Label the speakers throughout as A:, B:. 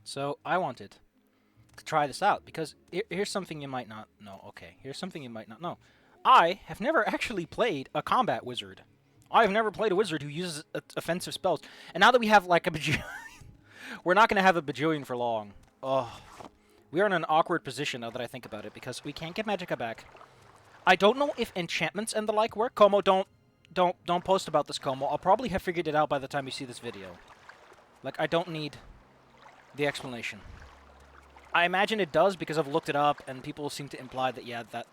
A: So I wanted to try this out because here's something you might not know. Okay, here's something you might not know. I have never actually played a combat wizard. I've never played a wizard who uses offensive spells. And now that we have like a bajillion, we're not going to have a bajillion for long. Oh, we are in an awkward position now that I think about it because we can't get Magicka back. I don't know if enchantments and the like work. Como, don't post about this, Como. I'll probably have figured it out by the time you see this video. Like, I don't need the explanation. I imagine it does because I've looked it up and people seem to imply that, yeah, that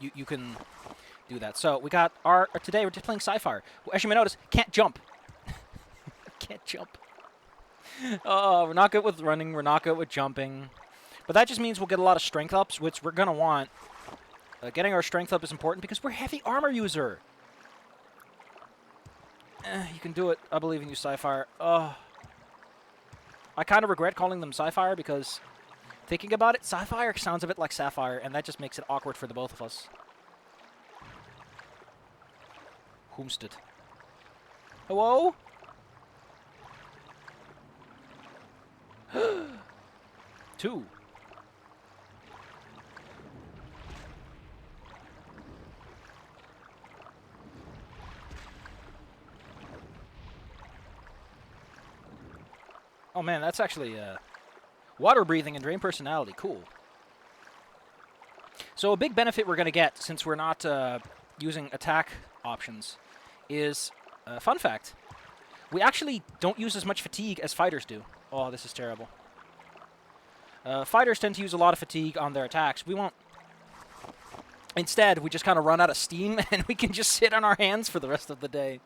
A: you can do that. So we got today we're just playing Psyfire. As you may notice, can't jump. Can't jump. Oh, we're not good with running. We're not good with jumping. But that just means we'll get a lot of strength ups, which we're going to want. Getting our strength up is important because we're a heavy armor user. You can do it. I believe in you, Psyfire. I kind of regret calling them Psyfire because thinking about it, Psyfire sounds a bit like Sapphire, and that just makes it awkward for the both of us. Whomsted. Hello? Two. Oh man, that's actually water breathing and drain personality. Cool. So a big benefit we're going to get since we're not using attack options is, fun fact, we actually don't use as much fatigue as fighters do. Oh, this is terrible. Fighters tend to use a lot of fatigue on their attacks. We won't. Instead, we just kind of run out of steam and we can just sit on our hands for the rest of the day.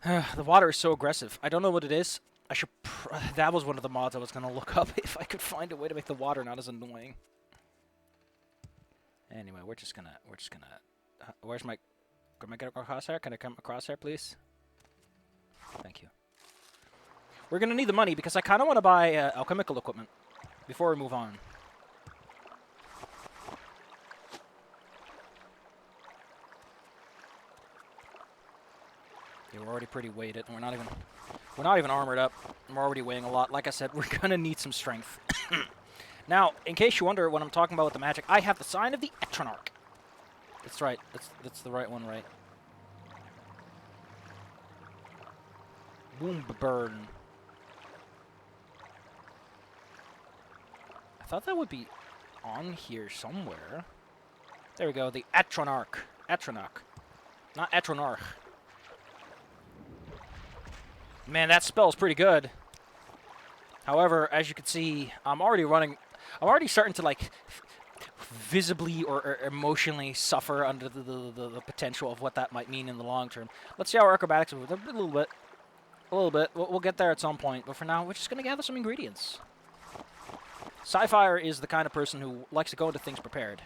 A: The water is so aggressive. I don't know what it is. I should. That was one of the mods I was gonna look up if I could find a way to make the water not as annoying. Anyway, we're just gonna. Where's my? Can I get across here? Can I come across here, please? Thank you. We're gonna need the money because I kind of want to buy alchemical equipment before we move on. Yeah, we're already pretty weighted, and we're not even armored up. We're already weighing a lot. Like I said, we're gonna need some strength. Now, in case you wonder when I'm talking about with the magic, I have the sign of the Etronarch. That's right. That's the right one, right? Boom, burn. I thought that would be on here somewhere. There we go. The Etronarch. Etronarch, not Etronarch. Man, that spell's pretty good. However, as you can see, I'm already starting to, like, visibly or emotionally suffer under the potential of what that might mean in the long term. Let's see how our acrobatics move. A little bit. We'll get there at some point. But for now, we're just going to gather some ingredients. Psyfire is the kind of person who likes to go into things prepared.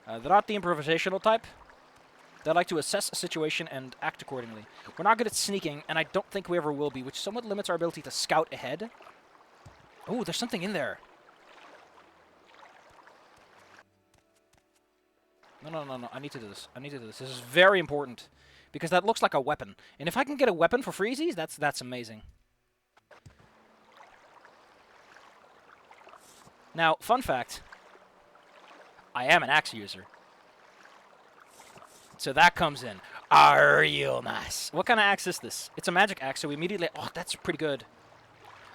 A: They're not the improvisational type. They like to assess a situation and act accordingly. We're not good at sneaking, and I don't think we ever will be, which somewhat limits our ability to scout ahead. Oh, there's something in there. No. I need to do this. This is very important, because that looks like a weapon. And if I can get a weapon for freezies, that's amazing. Now, fun fact. I am an axe user. So that comes in. Real nice. What kind of axe is this? It's a magic axe, so we immediately... Oh, that's pretty good.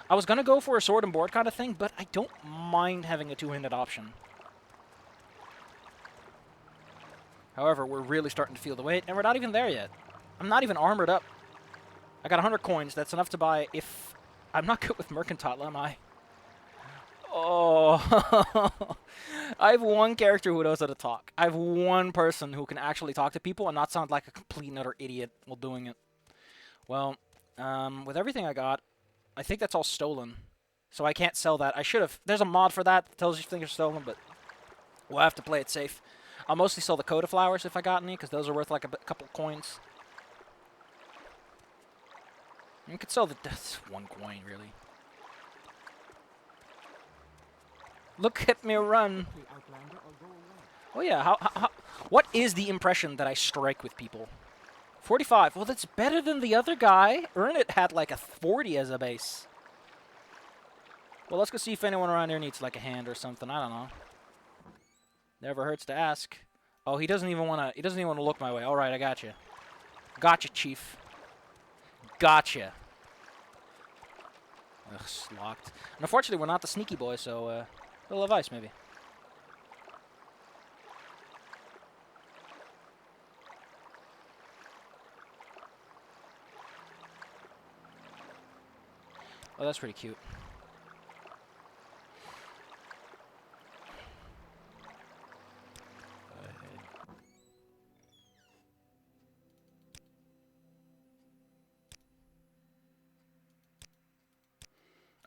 A: I was going to go for a sword and board kind of thing, but I don't mind having a two-handed option. However, we're really starting to feel the weight, and we're not even there yet. I'm not even armored up. I got 100 coins. That's enough to buy if... I'm not good with mercantile, am I? Oh... I have one character who knows how to talk. I have one person who can actually talk to people and not sound like a complete and utter idiot while doing it. Well, with everything I got, I think that's all stolen. So I can't sell that. I should have. There's a mod for that tells you things are stolen, but we'll have to play it safe. I'll mostly sell the Coda Flowers if I got any, because those are worth like a couple coins. You could sell that's one coin, really. Look at me run. Oh yeah, how what is the impression that I strike with people? 45. Well, that's better than the other guy. Earn It had like a 40 as a base. Well, let's go see if anyone around here needs like a hand or something. I don't know. Never hurts to ask. Oh, he doesn't even want to. He doesn't even want to look my way. All right, I got you. Gotcha, Chief. Gotcha. Ugh, it's locked. And unfortunately, we're not the sneaky boy, so a little advice maybe. Oh, that's pretty cute.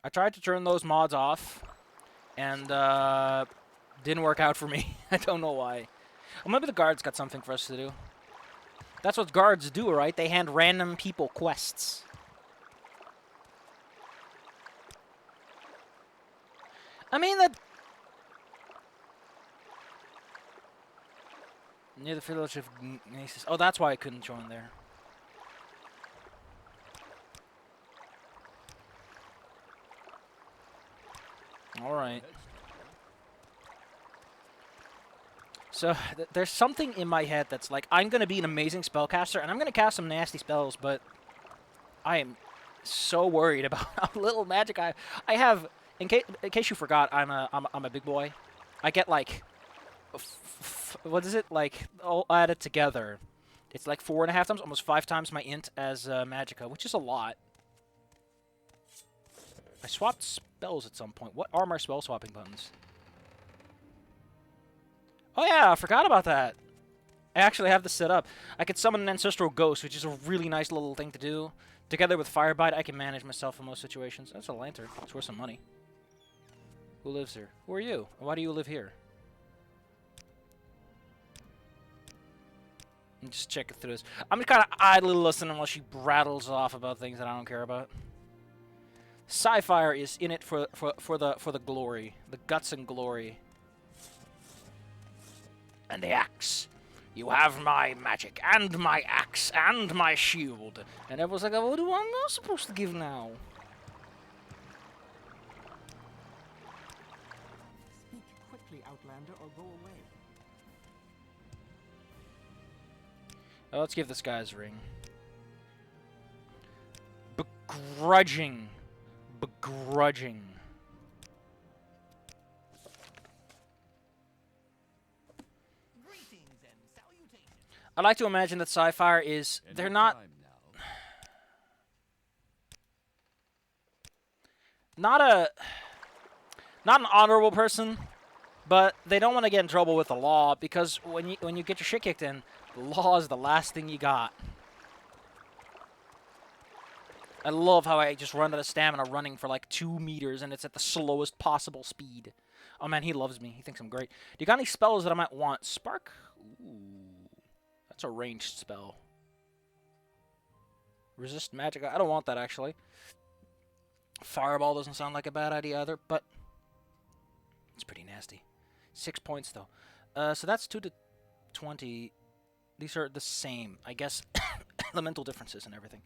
A: I tried to turn those mods off, and didn't work out for me. I don't know why. Well, maybe the guards got something for us to do. That's what guards do, right? They hand random people quests. I mean, that... Near the village of Gnasis. Oh, that's why I couldn't join there. Alright. So, there's something in my head that's like, I'm going to be an amazing spellcaster, and I'm going to cast some nasty spells, but I am so worried about how little magic I have. In case you forgot, I'm a big boy. I get like, what is it? Like, all added together. It's like 4.5 times, almost 5 times my int as Magicka, which is a lot. I swapped spells at some point. What are my spell swapping buttons? Oh yeah, I forgot about that. I actually have this set up. I could summon an Ancestral Ghost, which is a really nice little thing to do. Together with Firebite, I can manage myself in most situations. That's a lantern. It's worth some money. Who lives here? Who are you? Why do you live here? I'm just checking through this. I'm kind of idly listening while she rattles off about things that I don't care about. Psyfire is in it for the glory, the guts and glory. And the axe. You have my magic, and my axe, and my shield. And everyone's like, what am I supposed to give now?
B: Speak quickly, Outlander, or go away.
A: Oh, let's give this guy's ring. Begrudging. Begrudging. I like to imagine that Psyfire is... They're not... Not an honorable person, but they don't want to get in trouble with the law, because when you get your shit kicked in, the law is the last thing you got. I love how I just run out of stamina running for like 2 meters, and it's at the slowest possible speed. Oh man, he loves me. He thinks I'm great. Do you got any spells that I might want? Spark? Ooh. That's a ranged spell. Resist magic. I don't want that, actually. Fireball doesn't sound like a bad idea either, but it's pretty nasty. 6 points, though. So that's 2 to 20. These are the same. I guess elemental differences and everything.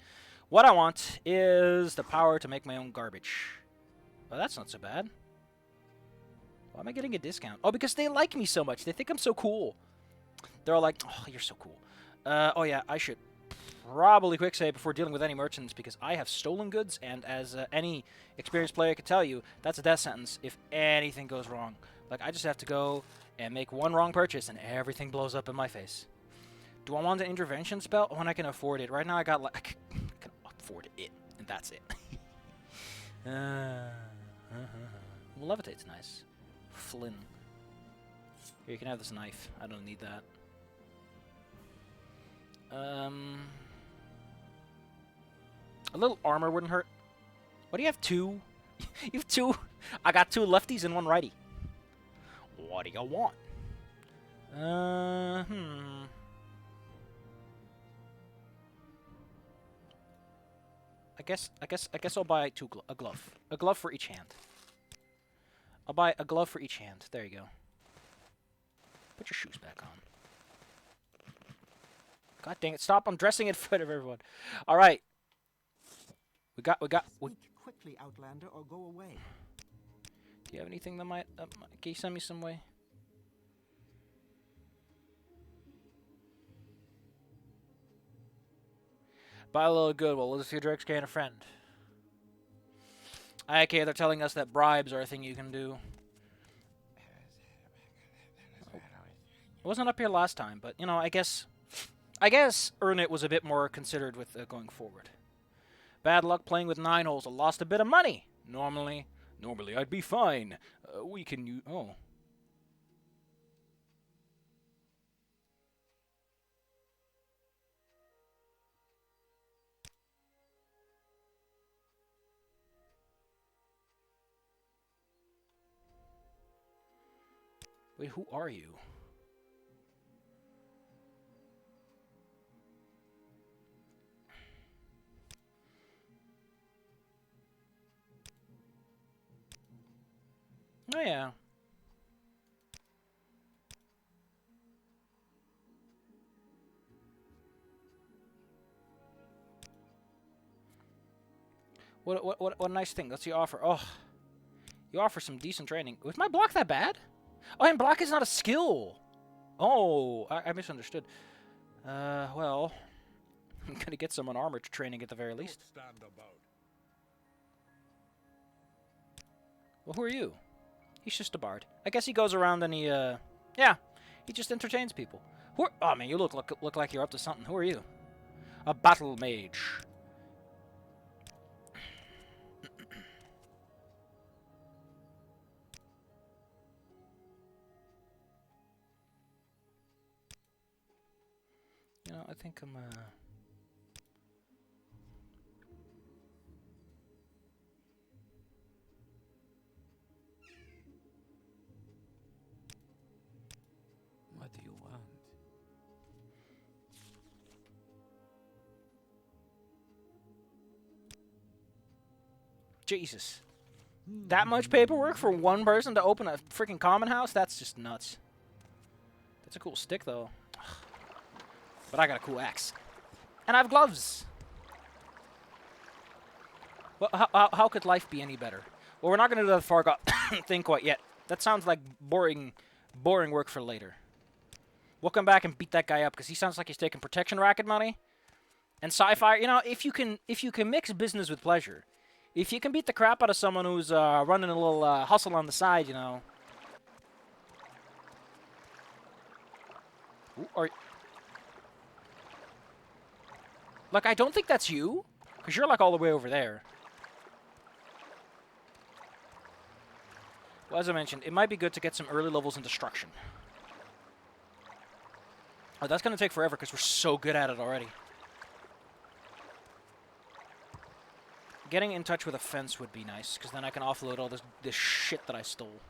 A: What I want is the power to make my own garbage. Well, that's not so bad. Why am I getting a discount? Oh, because they like me so much. They think I'm so cool. They're all like, oh, you're so cool. Oh, yeah, I should probably quick save before dealing with any merchants, because I have stolen goods, and as any experienced player could tell you, that's a death sentence if anything goes wrong. Like, I just have to go and make one wrong purchase, and everything blows up in my face. Do I want an intervention spell? When I can afford it. Right now, I got, like, I can afford it, and that's it. Well, levitate's nice. Flynn. Here, you can have this knife. I don't need that. A little armor wouldn't hurt. What do you have? 2? You have 2? I got 2 lefties and 1 righty. What do you want? I guess I'll buy a glove. A glove for each hand. I'll buy a glove for each hand. There you go. Put your shoes back on. God dang it! Stop! I'm dressing in front of everyone. All right. We got.
B: Speak quickly, Outlander, or go away.
A: Do you have anything that might? Can you send me some way? Buy a little good. Well, let's see Drake's gain a friend. Okay, they're telling us that bribes are a thing you can do. It wasn't up here last time, but you know, I guess Earn It was a bit more considered with going forward. Bad luck playing with 9 holes. I lost a bit of money. Normally I'd be fine. We can use. Oh. Wait, who are you? Oh, yeah. What a nice thing. That's the offer. Oh, you offer some decent training. Was my block that bad? Oh, and block is not a skill. Oh, I misunderstood. Well, I'm gonna get someone armor training at the very least. Well, who are you? He's just a bard. I guess he goes around and he, yeah, he just entertains people. Who are, oh man, you look like you're up to something. Who are you? A Battlemage. You know, I think I'm,
C: What do you want?
A: Jesus. That much paperwork for one person to open a freaking common house? That's just nuts. That's a cool stick, though. But I got a cool axe. And I have gloves. Well, how could life be any better? Well, we're not going to do the Fargo thing quite yet. That sounds like boring work for later. We'll come back and beat that guy up, because he sounds like he's taking protection racket money. And Psyfire, you know, if you can mix business with pleasure, if you can beat the crap out of someone who's running a little hustle on the side, you know. Ooh, like, I don't think that's you, because you're like all the way over there. Well, as I mentioned, it might be good to get some early levels in destruction. Oh, that's going to take forever because we're so good at it already. Getting in touch with a fence would be nice, because then I can offload all this shit that I stole.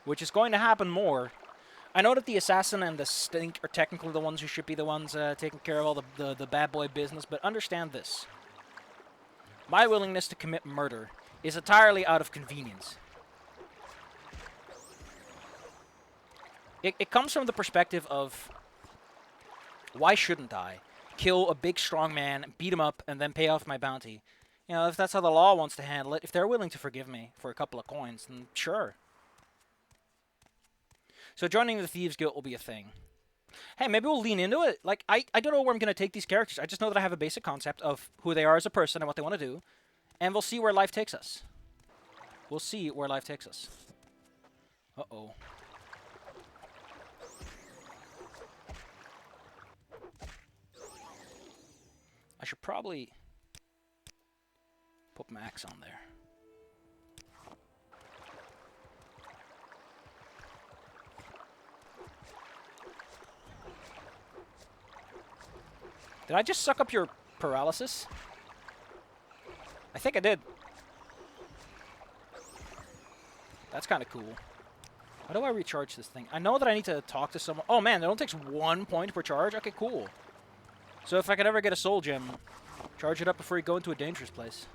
A: Which is going to happen more. I know that the assassin and the stink are technically the ones who should be the ones taking care of all the bad boy business, but understand this. My willingness to commit murder is entirely out of convenience. It comes from the perspective of, why shouldn't I kill a big strong man, beat him up, and then pay off my bounty? You know, if that's how the law wants to handle it, if they're willing to forgive me for a couple of coins, then sure. So joining the Thieves Guild will be a thing. Hey, maybe we'll lean into it. Like, I don't know where I'm going to take these characters. I just know that I have a basic concept of who they are as a person and what they want to do. And we'll see where life takes us. We'll see where life takes us. Uh-oh. I should probably put Max on there. Did I just suck up your paralysis? I think I did. That's kind of cool. How do I recharge this thing? I know that I need to talk to someone. Oh man, it only takes 1 point per charge? Okay, cool. So if I could ever get a soul gem, charge it up before you go into a dangerous place.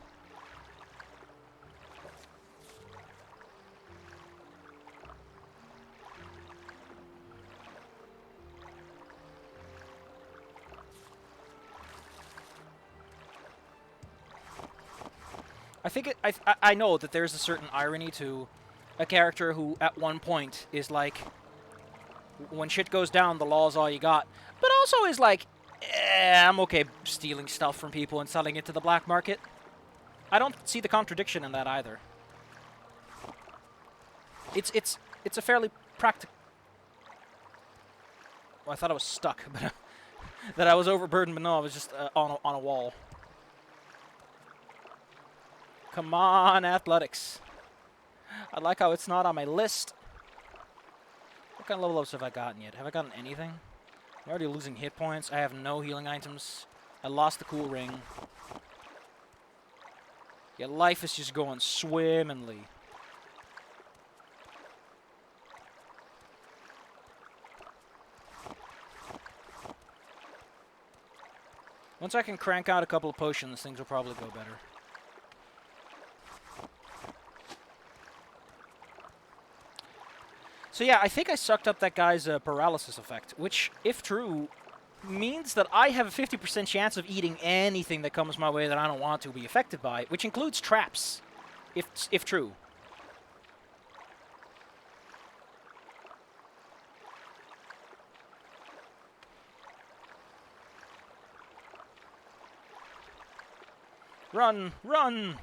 A: I think I know that there's a certain irony to a character who at one point is like, when shit goes down, the law's all you got, but also is like, I'm okay stealing stuff from people and selling it to the black market. I don't see the contradiction in that either. It's a fairly practical. Well, I thought I was stuck, but that I was overburdened, but no, I was just on a wall. Come on, athletics. I like how it's not on my list. What kind of level ups have I gotten yet? Have I gotten anything? I'm already losing hit points. I have no healing items. I lost the cool ring. Yeah, life is just going swimmingly. Once I can crank out a couple of potions, things will probably go better. So yeah, I think I sucked up that guy's paralysis effect, which, if true, means that I have a 50% chance of eating anything that comes my way that I don't want to be affected by, which includes traps, if true. Run! Run!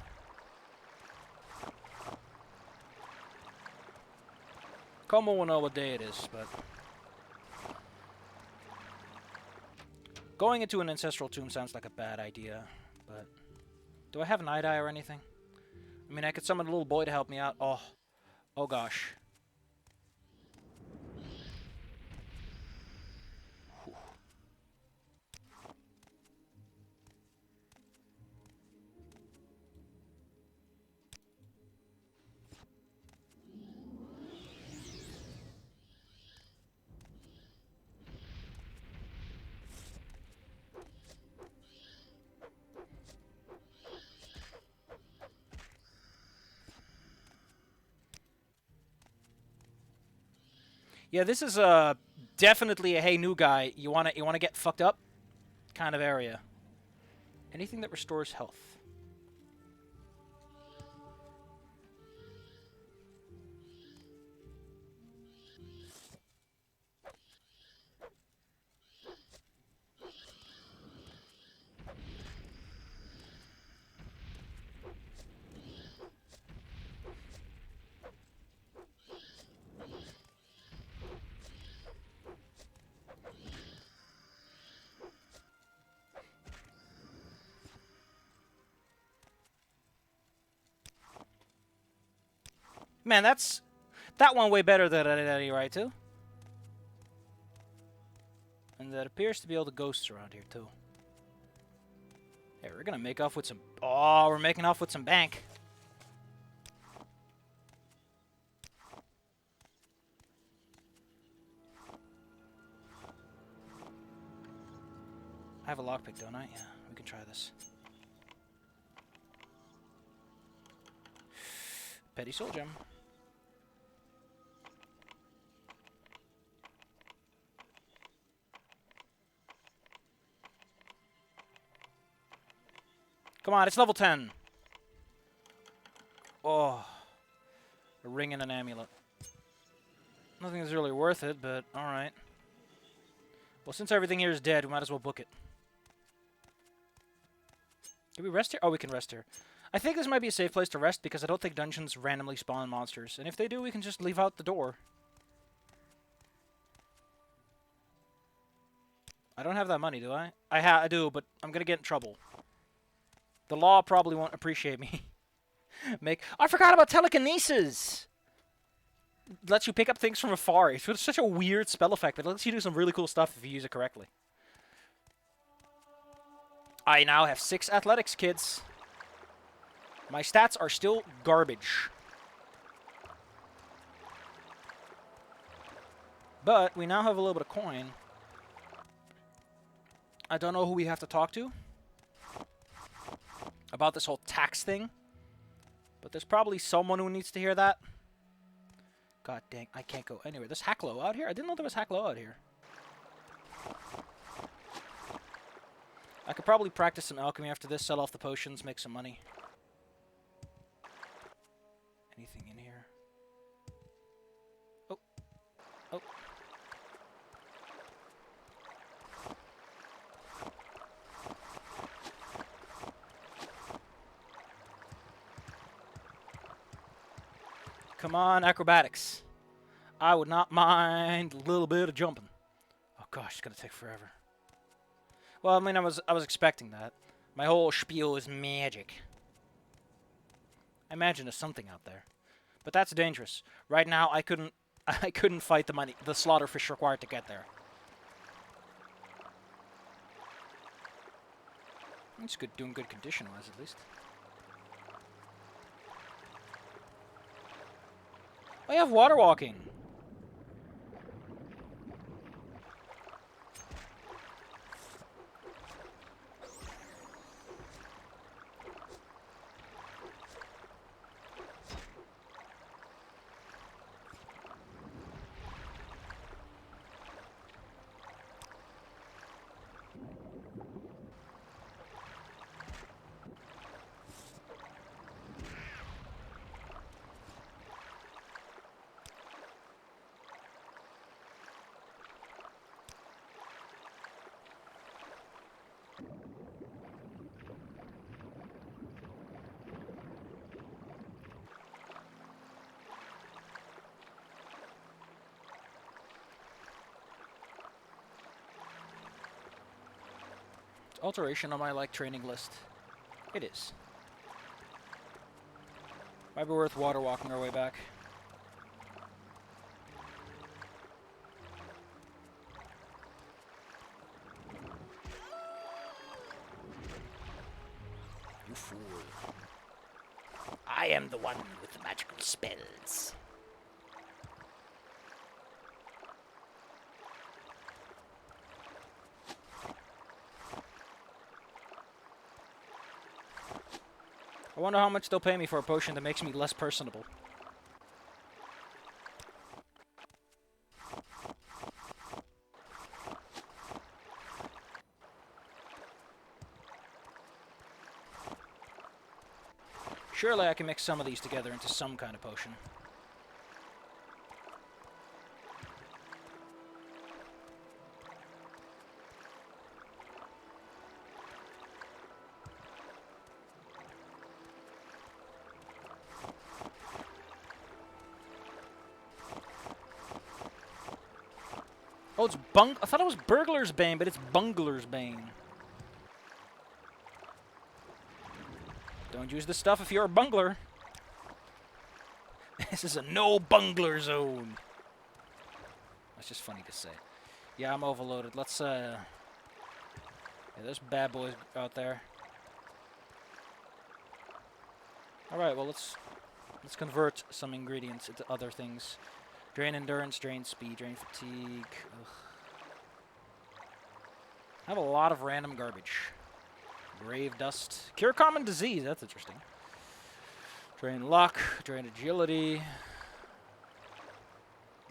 A: Como will know what day it is, but... Going into an ancestral tomb sounds like a bad idea, but... Do I have an eye or anything? I mean, I could summon a little boy to help me out. Oh. Oh gosh. Yeah, this is definitely a hey new guy. You wanna get fucked up kind of area. Anything that restores health. Man, that one way better than I did any right to. And that appears to be all the ghosts around here too. Hey, we're gonna make off with some. Oh, we're making off with some bank. I have a lockpick, don't I? Yeah, we can try this. Petty soul gem. Come on, it's level 10. Oh. A ring and an amulet. Nothing is really worth it, but alright. Well, since everything here is dead, we might as well book it. Can we rest here? Oh, we can rest here. I think this might be a safe place to rest because I don't think dungeons randomly spawn monsters. And if they do, we can just leave out the door. I don't have that money, do I? I do, but I'm gonna get in trouble. The law probably won't appreciate me. I forgot about telekinesis! Lets you pick up things from afar. It's such a weird spell effect, but it lets you do some really cool stuff if you use it correctly. I now have 6 athletics, kids. My stats are still garbage. But we now have a little bit of coin. I don't know who we have to talk to about this whole tax thing. But there's probably someone who needs to hear that. God dang, I can't go anywhere. There's Hacklow out here? I didn't know there was Hacklow out here. I could probably practice some alchemy after this, sell off the potions, make some money. Come on, acrobatics. I would not mind a little bit of jumping. Oh gosh, it's gonna take forever. Well, I mean, I was expecting that. My whole spiel is magic. I imagine there's something out there, but that's dangerous. Right now, I couldn't fight the slaughterfish required to get there. It's good, doing good condition-wise at least. I have water walking. Alteration on my training list. It is. Might be worth water walking our way back. You fool. I am the one with the magical spells. I wonder how much they'll pay me for a potion that makes me less personable. Surely I can mix some of these together into some kind of potion. Oh, it's I thought it was Burglar's Bane, but it's Bungler's Bane. Don't use this stuff if you're a bungler. This is a no bungler zone. That's just funny to say. Yeah, I'm overloaded. Let's, yeah, there's bad boys out there. Alright, well, let's convert some ingredients into other things. Drain endurance, drain speed, drain fatigue. Ugh. I have a lot of random garbage. Grave dust. Cure common disease, that's interesting. Drain luck, drain agility.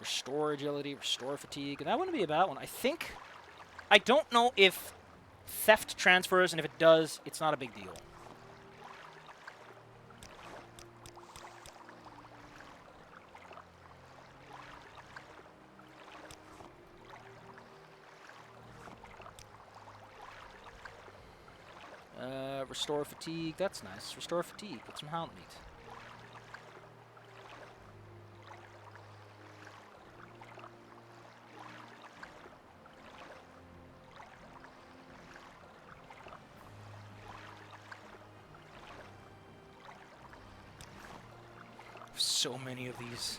A: Restore agility, restore fatigue. That wouldn't be a bad one. I don't know if theft transfers, and if it does, it's not a big deal. Restore fatigue, that's nice. Restore fatigue, put some hound meat. So many of these.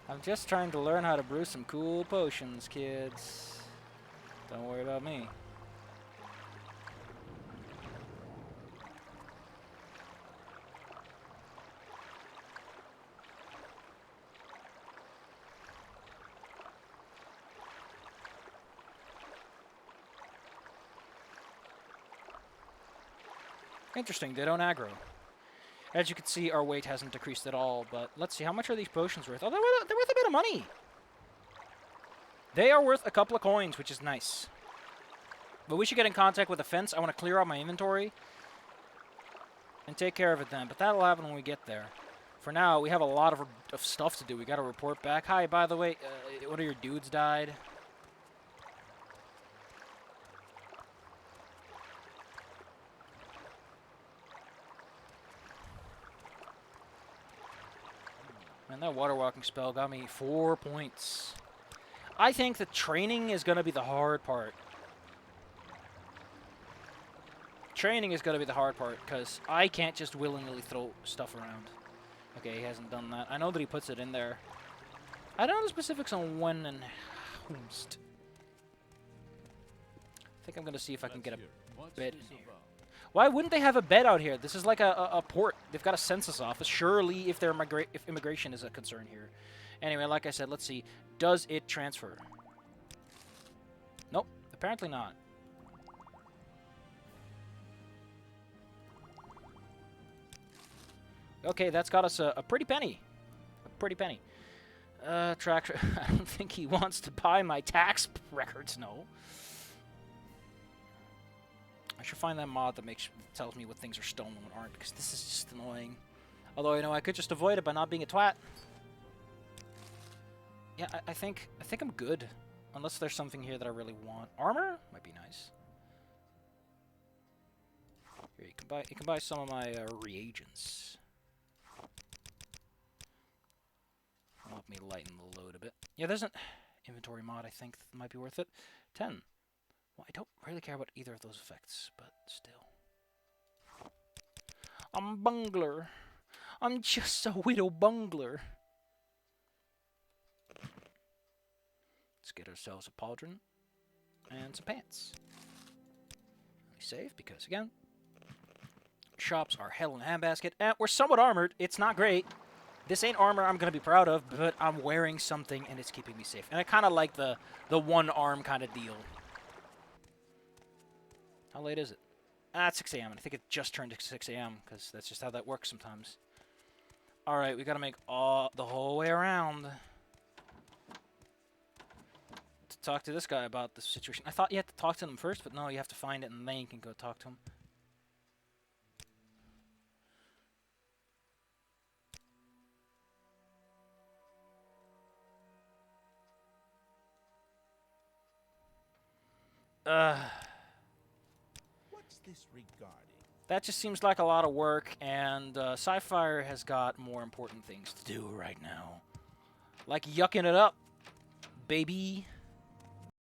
A: I'm just trying to learn how to brew some cool potions, kids. Don't worry about me. Interesting, they don't aggro. As you can see, our weight hasn't decreased at all, but let's see, how much are these potions worth? Oh, they're worth a bit of money! They are worth a couple of coins, which is nice. But we should get in contact with the fence. I want to clear out my inventory and take care of it then, but that'll happen when we get there. For now, we have a lot of stuff to do. We gotta report back. Hi, by the way, one of your dudes died. And that water walking spell got me 4 points. I think the training is going to be the hard part. Training is going to be the hard part, because I can't just willingly throw stuff around. Okay, he hasn't done that. I know that he puts it in there. I don't know the specifics on when and whomst. I think I'm going to see if I can get a bed in here. Why wouldn't they have a bed out here? This is like a port. They've got a census office. Surely, if immigration is a concern here. Anyway, like I said, let's see. Does it transfer? Nope. Apparently not. Okay, that's got us a pretty penny. A pretty penny. Track. I don't think he wants to buy my tax records. No. I should find that mod that tells me what things are stolen and what aren't, because this is just annoying. Although, you know, I could just avoid it by not being a twat. Yeah, I think I'm good. Unless there's something here that I really want. Armor might be nice. Here, you can buy some of my reagents. That'll help me lighten the load a bit. Yeah, there's an inventory mod I think that might be worth it. 10. Well, I don't really care about either of those effects, but still. I'm a bungler. I'm just a widow bungler. Let's get ourselves a pauldron and some pants. Let me save, because again, shops are hell in a handbasket, and we're somewhat armored. It's not great. This ain't armor I'm going to be proud of, but I'm wearing something and it's keeping me safe. And I kind of like the one arm kind of deal. How late is it? It's 6 a.m. and I think it just turned to 6 a.m. because that's just how that works sometimes. All right, we got to make the whole way around to talk to this guy about the situation. I thought you had to talk to him first, but no, you have to find it and then you can go talk to him.
D: What's this regarding?
A: That just seems like a lot of work, and Psyfire has got more important things to do right now. Like yucking it up, baby.